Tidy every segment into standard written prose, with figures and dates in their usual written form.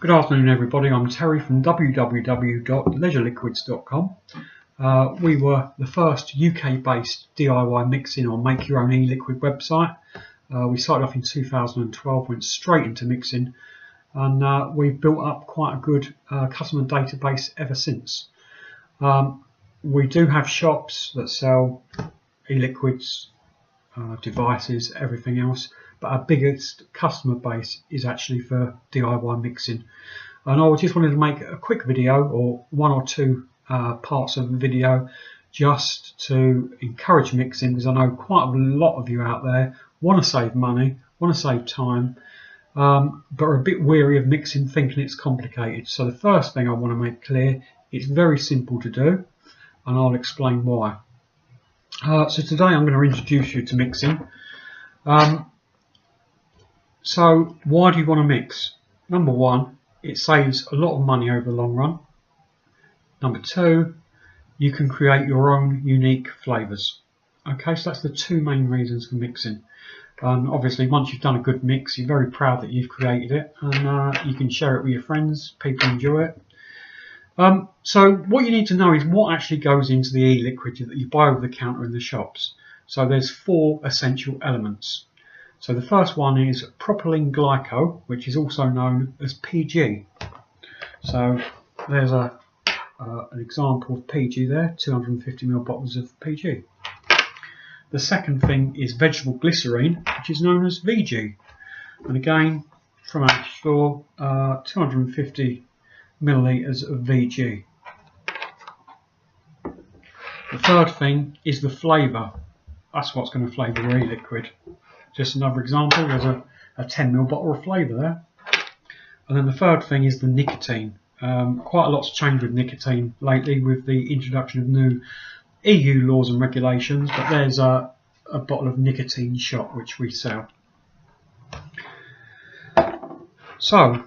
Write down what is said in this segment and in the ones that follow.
Good afternoon everybody, I'm Terry from www.leisureliquids.com. We were the first UK based DIY mixing or make your own e-liquid website. We started off in 2012, went straight into mixing, and we've built up quite a good customer database ever since. We do have shops that sell e-liquids, devices, everything else, but our biggest customer base is actually for DIY mixing. And I just wanted to make a quick video, or one or two parts of the video, just to encourage mixing, because I know quite a lot of you out there want to save money, want to save time, but are a bit weary of mixing, thinking it's complicated. So the first thing I want to make clear, it's very simple to do, and I'll explain why. So today I'm going to introduce you to mixing. So why do you want to mix? Number one, it saves a lot of money over the long run. Number two, you can create your own unique flavours. Okay, so that's the two main reasons for mixing. Obviously, once you've done a good mix, you're very proud that you've created it, and you can share it with your friends. People enjoy it. So what you need to know is what actually goes into the e-liquid that you buy over the counter in the shops. So there's four essential elements. So the first one is propylene glycol, which is also known as PG. So there's an example of PG there, 250ml bottles of PG. The second thing is vegetable glycerine, which is known as VG. And again, from our store, 250 millilitres of VG. The third thing is the flavour. That's what's going to flavour your e-liquid. Just another example, there's a 10ml bottle of flavour there. And then the third thing is the nicotine. Quite a lot's changed with nicotine lately with the introduction of new EU laws and regulations, but there's a bottle of nicotine shot which we sell. So,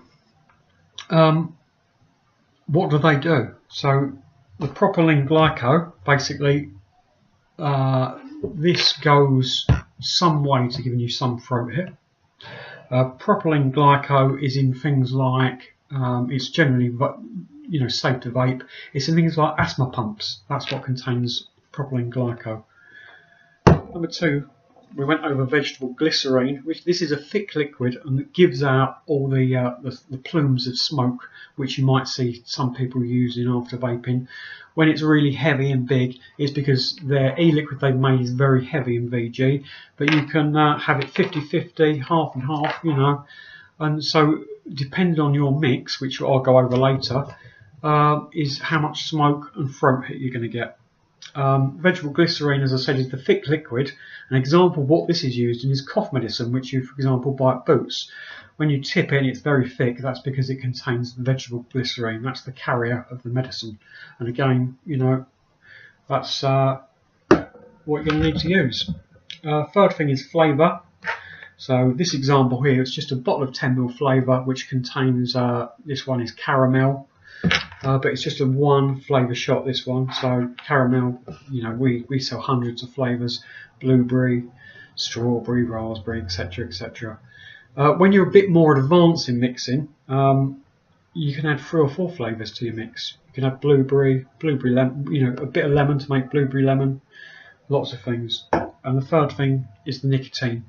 what do they do? So the propylene glycol, basically, this goes some way to giving you some throat hit. Propylene glycol is in things like, it's generally safe to vape. It's in things like asthma pumps. That's what contains propylene glycol. Number two, we went over vegetable glycerine, which this is a thick liquid and it gives out all the plumes of smoke which you might see some people using after vaping. When it's really heavy and big, it's because their e-liquid they've made is very heavy in VG, but you can have it 50-50, half and half, and so depending on your mix, which I'll go over later, is how much smoke and throat hit you're going to get. Vegetable glycerine, as I said, is the thick liquid. An example of what this is used in is cough medicine, which you, for example, buy at Boots. When you tip in, it's very thick. That's because it contains vegetable glycerine. That's the carrier of the medicine. And again, that's what you're going to need to use. Third thing is flavour. So this example here, it's just a bottle of 10ml flavour, which contains, this one is caramel. But it's just a one flavour shot, this one. So caramel, we sell hundreds of flavours: blueberry, strawberry, raspberry, etc, etc. When you're a bit more advanced in mixing, you can add 3 or 4 flavours to your mix. You can add blueberry lemon, a bit of lemon to make blueberry lemon, lots of things. And the third thing is the nicotine.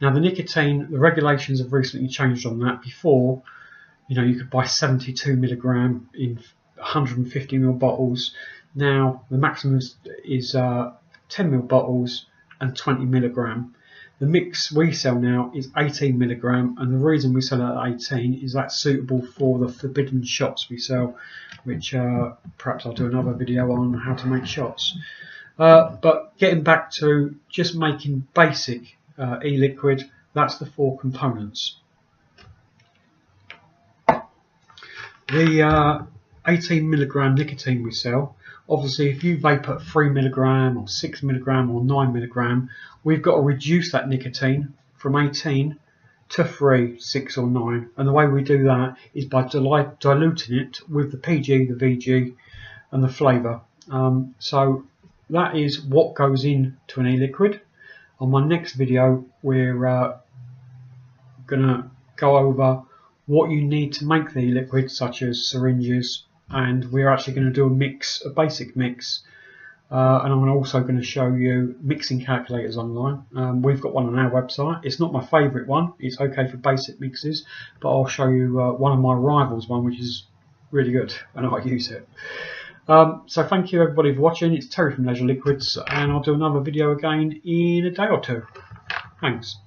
Now the nicotine, the regulations have recently changed on that. Before, you could buy 72 milligram in 150ml bottles. Now the maximum is 10ml bottles and 20 milligram. The mix we sell now is 18 milligram, and the reason we sell it at 18 is that's suitable for the forbidden shots we sell, which perhaps I'll do another video on how to make shots. But getting back to just making basic e-liquid, that's the 4 components. The 18 milligram nicotine we sell, obviously if you vape at 3 milligram or 6 milligram or 9 milligram, we've got to reduce that nicotine from 18 to 3, 6 or 9, and the way we do that is by diluting it with the PG, the VG and the flavour. So that is what goes into an e-liquid. On my next video we're going to go over what you need to make the liquid, such as syringes, and we're actually going to do a basic mix. And I'm also going to show you mixing calculators online. We've got one on our website. It's not my favourite one. It's okay for basic mixes, but I'll show you one of my rivals one, which is really good, and I use it. So thank you everybody for watching. It's Terry from Leisure Liquids, and I'll do another video again in a day or two. Thanks.